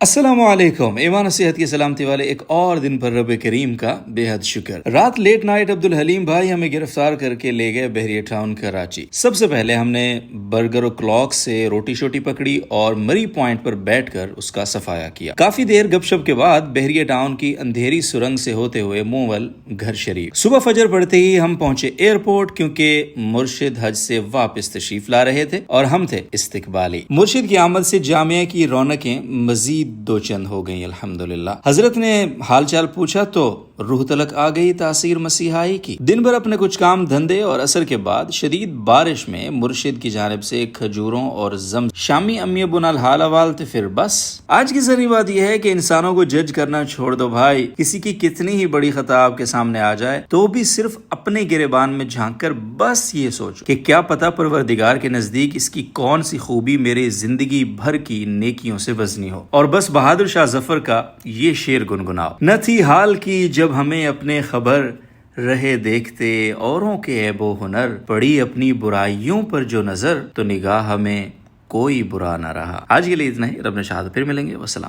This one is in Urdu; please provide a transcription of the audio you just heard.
السلام علیکم، ایمان و صحت کی سلامتی والے ایک اور دن پر رب کریم کا بے حد شکر۔ رات لیٹ نائٹ عبدالحلیم بھائی ہمیں گرفتار کر کے لے گئے بحریہ ٹاؤن کراچی۔ سب سے پہلے ہم نے برگر و کلاک سے روٹی شوٹی پکڑی اور مری پوائنٹ پر بیٹھ کر اس کا صفایا کیا۔ کافی دیر گپ شپ کے بعد بحریہ ٹاؤن کی اندھیری سرنگ سے ہوتے ہوئے موول گھر شریف۔ صبح فجر پڑتے ہی ہم پہنچے ایئرپورٹ، کیونکہ مرشد حج سے واپس تشریف لا رہے تھے اور ہم تھے استقبالی۔ مرشد کی آمد سے جامعہ کی رونقیں مزید دو چند ہو گئیں الحمدللہ۔ حضرت نے حال چال پوچھا تو روح تلک آ گئی تاثیر مسیحائی کی۔ دن بھر اپنے کچھ کام دھندے اور عصر کے بعد شدید بارش میں مرشد کی جانب سے کھجوروں اور شامی امی ابو نال حال حوال تھے۔ پھر بس آج کی ذری بات یہ ہے کہ انسانوں کو جج کرنا چھوڑ دو بھائی۔ کسی کی کتنی ہی بڑی خطا آپ کے سامنے آ جائے تو بھی صرف اپنے گریبان میں جھانک کر بس یہ سوچو کہ کیا پتہ پروردگار کے نزدیک اس کی کون سی خوبی میرے زندگی بھر کی نیکیوں سے وزنی ہو۔ اور بس بہادر شاہ ظفر کا یہ شعر گنگناؤ: نہ تھی حال کی جب ہمیں اپنے خبر، رہے دیکھتے اوروں کے عیب و ہنر، پڑی اپنی برائیوں پر جو نظر، تو نگاہ ہمیں کوئی برا نہ رہا۔ آج کے لیے اتنا ہی، رب نے شاہد پھر ملیں گے، والسلام۔